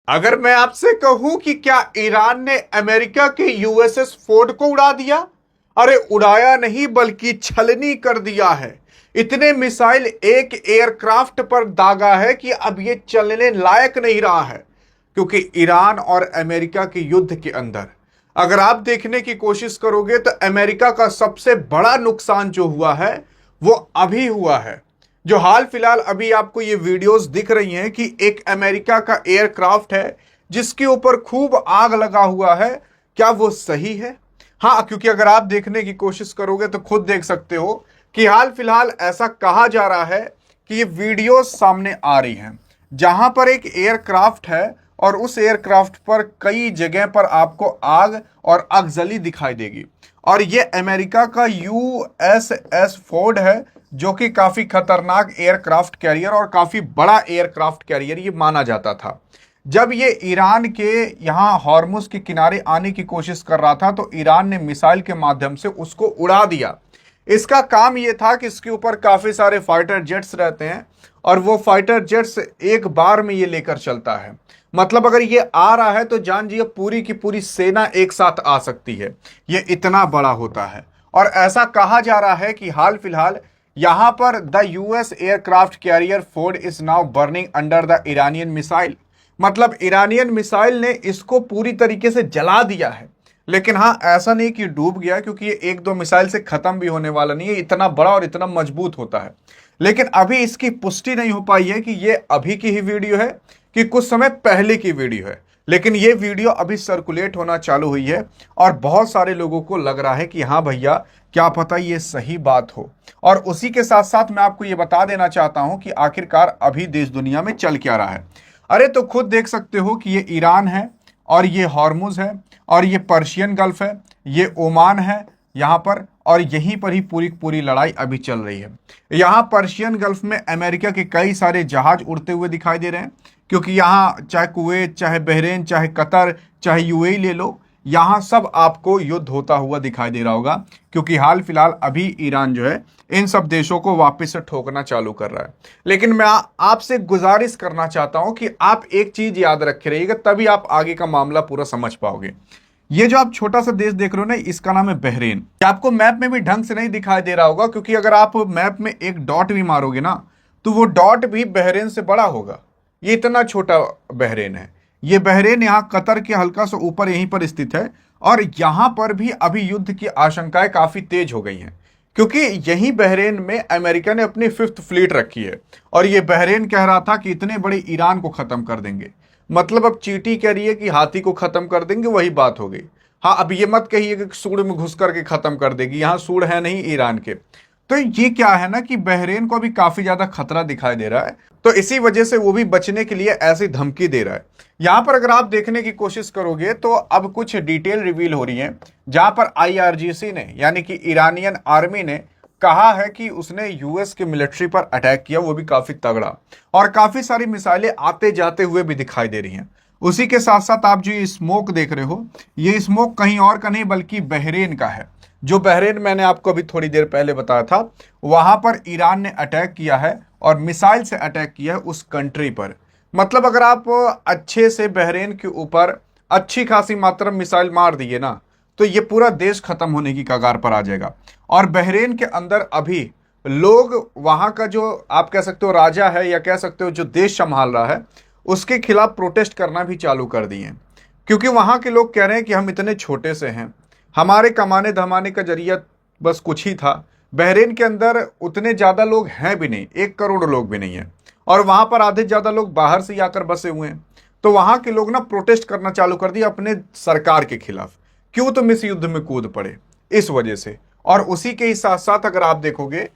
अगर मैं आपसे कहूं कि क्या ईरान ने अमेरिका के यूएसएस फोर्ड को उड़ा दिया? अरे उड़ाया नहीं बल्कि छलनी कर दिया है। इतने मिसाइल एक एयरक्राफ्ट पर दागा है कि अब यह चलने लायक नहीं रहा है। क्योंकि ईरान और अमेरिका के युद्ध के अंदर अगर आप देखने की कोशिश करोगे तो अमेरिका का सबसे बड़ा नुकसान जो हुआ है वो अभी हुआ है। जो हाल फिलहाल अभी आपको ये वीडियोस दिख रही हैं कि एक अमेरिका का एयरक्राफ्ट है जिसके ऊपर खूब आग लगा हुआ है, क्या वो सही है? हाँ, क्योंकि अगर आप देखने की कोशिश करोगे तो खुद देख सकते हो कि हाल फिलहाल ऐसा कहा जा रहा है कि ये वीडियोस सामने आ रही हैं जहां पर एक एयरक्राफ्ट है और उस एयरक्राफ्ट पर कई जगह पर आपको आग और आगजली दिखाई देगी। और ये अमेरिका का यूएसएस फोर्ड है जो कि काफी खतरनाक एयरक्राफ्ट कैरियर और काफी बड़ा एयरक्राफ्ट कैरियर ये माना जाता था। जब ये ईरान के यहाँ हॉर्मुज के किनारे आने की कोशिश कर रहा था तो ईरान ने मिसाइल के माध्यम से उसको उड़ा दिया। इसका काम ये था कि इसके ऊपर काफी सारे फाइटर जेट्स रहते हैं और वो फाइटर जेट्स एक बार में ये लेकर चलता है। मतलब अगर ये आ रहा है तो जान जाइए पूरी की पूरी सेना एक साथ आ सकती है, ये इतना बड़ा होता है। और ऐसा कहा जा रहा है कि हाल फिलहाल यहां पर the US aircraft carrier Ford is now burning under the Iranian missile. मतलब ईरानियन मिसाइल ने इसको पूरी तरीके से जला दिया है। लेकिन हाँ, ऐसा नहीं कि डूब गया, क्योंकि ये एक दो मिसाइल से खत्म भी होने वाला नहीं है, इतना बड़ा और इतना मजबूत होता है। लेकिन अभी इसकी पुष्टि नहीं हो पाई है कि ये अभी की ही वीडियो है कि कुछ समय पहले की वीडियो है। लेकिन ये वीडियो अभी सर्कुलेट होना चालू हुई है और बहुत सारे लोगों को लग रहा है कि हाँ भैया, क्या पता ये सही बात हो। और उसी के साथ साथ मैं आपको ये बता देना चाहता हूं कि आखिरकार अभी देश दुनिया में चल क्या रहा है। अरे तो खुद देख सकते हो कि ये ईरान है और ये हॉर्मुज है और ये पर्शियन गल्फ है, ये ओमान है यहाँ पर, और यहीं पर ही पूरी पूरी लड़ाई अभी चल रही है। यहाँ पर्शियन गल्फ में अमेरिका के कई सारे जहाज उड़ते हुए दिखाई दे रहे हैं, क्योंकि यहाँ चाहे कुवैत, चाहे बहरीन, चाहे कतर, चाहे यूएई ले लो, यहाँ सब आपको युद्ध होता हुआ दिखाई दे रहा होगा। क्योंकि हाल फिलहाल अभी ईरान जो है इन सब देशों को वापस से ठोकना चालू कर रहा है। लेकिन मैं आपसे गुजारिश करना चाहता हूं कि आप एक चीज याद रखे रहिएगा, तभी आप आगे का मामला पूरा समझ पाओगे। ये जो आप छोटा सा देश देख रहे हो ना, इसका नाम है बहरीन। ये आपको मैप में भी ढंग से नहीं दिखाई दे रहा होगा, क्योंकि अगर आप मैप में एक डॉट भी मारोगे ना तो वो डॉट भी बहरीन से बड़ा होगा। ये इतना छोटा बहरीन है। ये बहरीन यहाँ कतर के हल्का सा ऊपर यहीं पर स्थित है और यहाँ पर भी अभी युद्ध की आशंकाएं काफी तेज हो गई हैं, क्योंकि यही बहरीन में अमेरिका ने अपनी 5th फ्लीट रखी है। और ये बहरीन कह रहा था कि इतने बड़े ईरान को खत्म कर देंगे। मतलब अब चींटी कह रही है कि हाथी को खत्म कर देंगे, वही बात हो गई। हाँ, अब ये मत कहिए कि सूड़ में घुस करके खत्म कर देगी, यहाँ सूड़ है नहीं ईरान के। तो ये क्या है ना कि बहरीन को भी काफी ज्यादा खतरा दिखाई दे रहा है, तो इसी वजह से वो भी बचने के लिए ऐसी धमकी दे रहा है। यहां पर अगर आप देखने की कोशिश करोगे तो अब कुछ डिटेल रिवील हो रही है, जहां पर आईआरजीसी ने यानी कि ईरानियन आर्मी ने कहा है कि उसने यूएस के मिलिट्री पर अटैक किया, वो भी काफी तगड़ा, और काफी सारी मिसाइलें आते जाते हुए भी दिखाई दे रही हैं। उसी के साथ साथ आप जो ये स्मोक देख रहे हो, ये स्मोक कहीं और का नहीं बल्कि बहरीन का है। जो बहरीन मैंने आपको अभी थोड़ी देर पहले बताया था, वहां पर ईरान ने अटैक किया है और मिसाइल से अटैक किया है उस कंट्री पर। मतलब अगर आप अच्छे से बहरीन के ऊपर अच्छी खासी मात्रा में मिसाइल मार दिए ना तो ये पूरा देश खत्म होने की कगार पर आ जाएगा। और बहरीन के अंदर अभी लोग वहां का जो आप कह सकते हो राजा है या कह सकते हो जो देश संभाल रहा है, उसके खिलाफ प्रोटेस्ट करना भी चालू कर दिए हैं। क्योंकि वहां के लोग कह रहे हैं कि हम इतने छोटे से हैं, हमारे कमाने धमाने का जरिया बस कुछ ही था। बहरीन के अंदर उतने ज्यादा लोग हैं भी नहीं, 1 करोड़ लोग भी नहीं है, और वहां पर आधे ज्यादा लोग बाहर से आकर बसे हुए हैं। तो वहां के लोग ना प्रोटेस्ट करना चालू कर दिया अपने सरकार के खिलाफ। क्यों? तुम इस युद्ध में कूद पड़े, इस वजह से। और उसी के ही साथ साथ अगर आप देखोगे,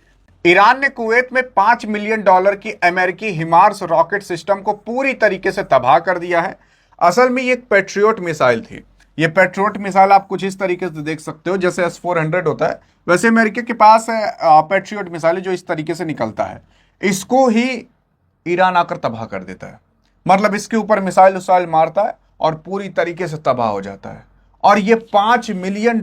ईरान ने कुवैत में $5 मिलियन की अमेरिकी हिमार्स रॉकेट सिस्टम को पूरी तरीके से तबाह कर दिया है। असल में ये एक पैट्रियोट मिसाइल थी। ये पैट्रियोट मिसाइल आप कुछ इस तरीके से देख सकते हो, जैसे S-400 होता है, वैसे अमेरिका के पास है पैट्रियोट मिसाइल जो इस तरीके से निकलता है। इसको ही ईरान आकर तबाह कर देता है। मतलब इसके ऊपर मिसाइल उसाइल मारता है और पूरी तरीके से तबाह हो जाता है। और ये $5 मिलियन,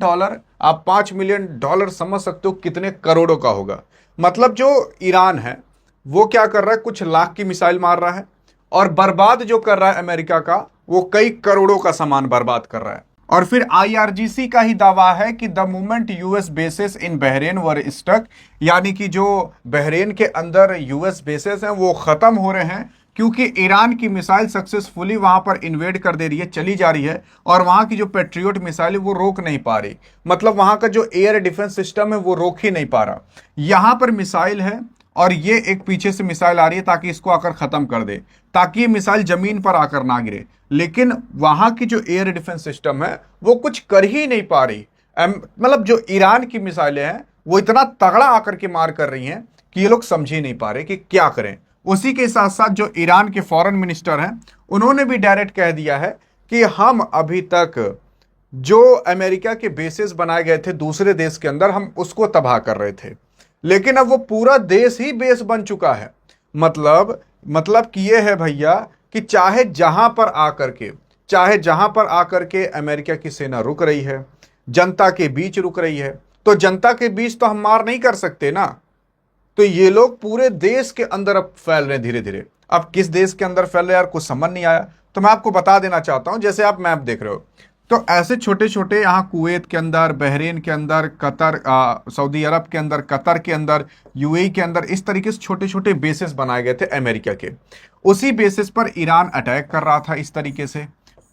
आप $5 मिलियन समझ सकते हो कितने करोड़ों का होगा। मतलब जो ईरान है वो क्या कर रहा है, कुछ लाख की मिसाइल मार रहा है, और बर्बाद जो कर रहा है अमेरिका का वो कई करोड़ों का सामान बर्बाद कर रहा है। और फिर आईआरजीसी का ही दावा है कि the moment US bases in Bahrain were stuck, यानी कि जो बहरेन के अंदर यूएस बेसेस हैं वो खत्म हो रहे हैं क्योंकि ईरान की मिसाइल सक्सेसफुली वहां पर इन्वेड कर दे रही है, चली जा रही है, और वहां की जो पेट्रियोट मिसाइल है वो रोक नहीं पा रही। मतलब वहां का जो एयर डिफेंस सिस्टम है वो रोक ही नहीं पा रहा। यहां पर मिसाइल है और ये एक पीछे से मिसाइल आ रही है ताकि इसको आकर खत्म कर दे, ताकि ये मिसाइल जमीन पर आकर ना गिरे, लेकिन वहां की जो एयर डिफेंस सिस्टम है वो कुछ कर ही नहीं पा रही। मतलब जो ईरान की मिसाइलें हैं वो इतना तगड़ा आकर के मार कर रही हैं कि ये लोग समझ ही नहीं पा रहे कि क्या करें। उसी के साथ साथ जो ईरान के फॉरेन मिनिस्टर हैं उन्होंने भी डायरेक्ट कह दिया है कि हम अभी तक जो अमेरिका के बेसेस बनाए गए थे दूसरे देश के अंदर, हम उसको तबाह कर रहे थे, लेकिन अब वो पूरा देश ही बेस बन चुका है। मतलब कि ये है भैया कि चाहे जहां पर आकर के अमेरिका की सेना रुक रही है, जनता के बीच रुक रही है, तो जनता के बीच तो हम मार नहीं कर सकते ना। तो ये लोग पूरे देश के अंदर अब फैल रहे हैं धीरे धीरे। अब किस देश के अंदर फैल रहे हैं यार, कुछ समझ नहीं आया। तो मैं आपको बता देना चाहता हूं, जैसे आप मैप देख रहे हो, तो ऐसे छोटे छोटे यहाँ कुवैत के अंदर, बहरीन के अंदर, कतर, सऊदी अरब के अंदर, कतर के अंदर, यूएई के अंदर, इस तरीके से छोटे छोटे बेसिस बनाए गए थे अमेरिका के। उसी बेसिस पर ईरान अटैक कर रहा था इस तरीके से।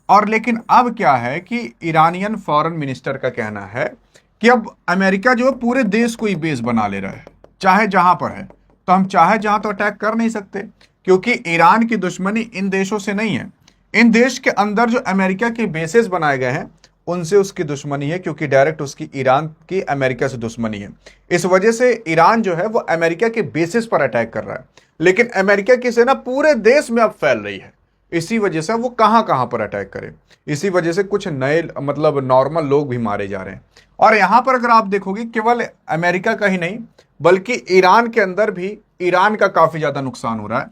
और लेकिन अब क्या है कि ईरानियन फॉरेन मिनिस्टर का कहना है कि अब अमेरिका जो है पूरे देश को ही बेस बना ले रहा है, चाहे जहां पर है। तो हम चाहे जहां तो अटैक कर नहीं सकते, क्योंकि ईरान की दुश्मनी इन देशों से नहीं है। इन देश के अंदर जो अमेरिका के बेसेस बनाए गए हैं उनसे उसकी दुश्मनी है, क्योंकि डायरेक्ट उसकी ईरान की अमेरिका से दुश्मनी है। इस वजह से ईरान जो है वो अमेरिका के बेसिस पर अटैक कर रहा है, लेकिन अमेरिका की सेना पूरे देश में अब फैल रही है। इसी वजह से वो कहां कहां पर अटैक करे, इसी वजह से कुछ नए मतलब नॉर्मल लोग भी मारे जा रहे हैं। और यहां पर अगर आप देखोगे, केवल अमेरिका का ही नहीं बल्कि ईरान के अंदर भी ईरान का काफी ज्यादा नुकसान हो रहा है।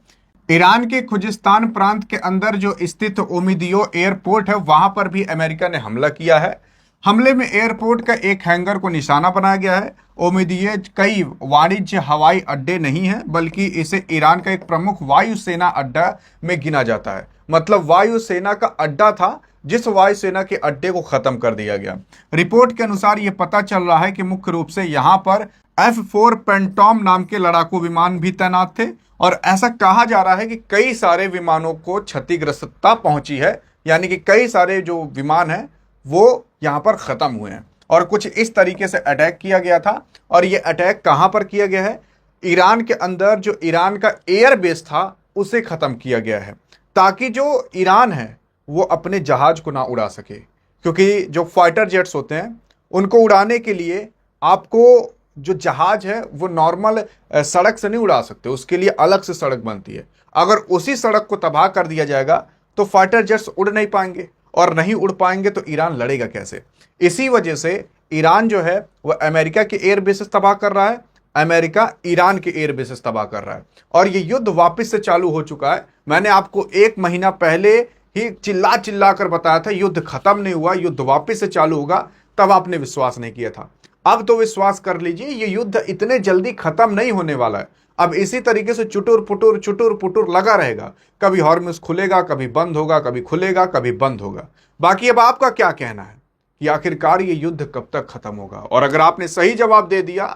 ईरान के खुजिस्तान प्रांत के अंदर जो स्थित ओमिदियो एयरपोर्ट है वहां पर भी अमेरिका ने हमला किया है। हमले में एयरपोर्ट का एक हैंगर को निशाना बनाया गया है। ओमिदियो कई वाणिज्य हवाई अड्डे नहीं है, बल्कि इसे ईरान का एक प्रमुख वायुसेना अड्डा में गिना जाता है। मतलब वायुसेना का अड्डा था, जिस वायुसेना के अड्डे को खत्म कर दिया गया। रिपोर्ट के अनुसार यह पता चल रहा है कि मुख्य रूप से यहां पर F-4 पेंटॉम नाम के लड़ाकू विमान भी तैनात थे, और ऐसा कहा जा रहा है कि कई सारे विमानों को क्षतिग्रस्तता पहुंची है, यानी कि कई सारे जो विमान हैं वो यहां पर खत्म हुए हैं। और कुछ इस तरीके से अटैक किया गया था। और ये अटैक कहां पर किया गया है? ईरान के अंदर जो ईरान का एयर बेस था उसे खत्म किया गया है, ताकि जो ईरान है वो अपने जहाज को ना उड़ा सके, क्योंकि जो फाइटर जेट्स होते हैं उनको उड़ाने के लिए आपको जो जहाज है वो नॉर्मल सड़क से नहीं उड़ा सकते, उसके लिए अलग से सड़क बनती है। अगर उसी सड़क को तबाह कर दिया जाएगा तो फाइटर जेट्स उड़ नहीं पाएंगे, और नहीं उड़ पाएंगे तो ईरान लड़ेगा कैसे? इसी वजह से ईरान जो है वह अमेरिका के एयर बेसेस तबाह कर रहा है, अमेरिका ईरान के एयर बेसेस तबाह कर रहा है। और ये युद्ध वापस से चालू हो चुका है। मैंने आपको 1 महीना पहले ही चिल्ला चिल्ला कर बताया था युद्ध खत्म नहीं हुआ, युद्ध वापस से चालू होगा, तब आपने विश्वास नहीं किया था। अब तो विश्वास कर लीजिए, ये युद्ध इतने जल्दी खत्म नहीं होने वाला है। अब इसी तरीके से चुटुर पुटुर लगा रहेगा। कभी हॉर्मुज़ खुलेगा, कभी बंद होगा, कभी खुलेगा, कभी बंद होगा। बाकी अब आपका क्या कहना है कि आखिरकार ये युद्ध कब तक खत्म होगा? और अगर आपने सही जवाब दे दिया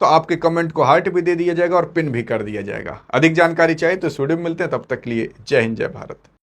तो आपके कमेंट को हार्ट भी दे दिया जाएगा और पिन भी कर दिया जाएगा। अधिक जानकारी चाहिए तो वीडियो में मिलते हैं, तब तक के लिए जय हिंद, जय भारत।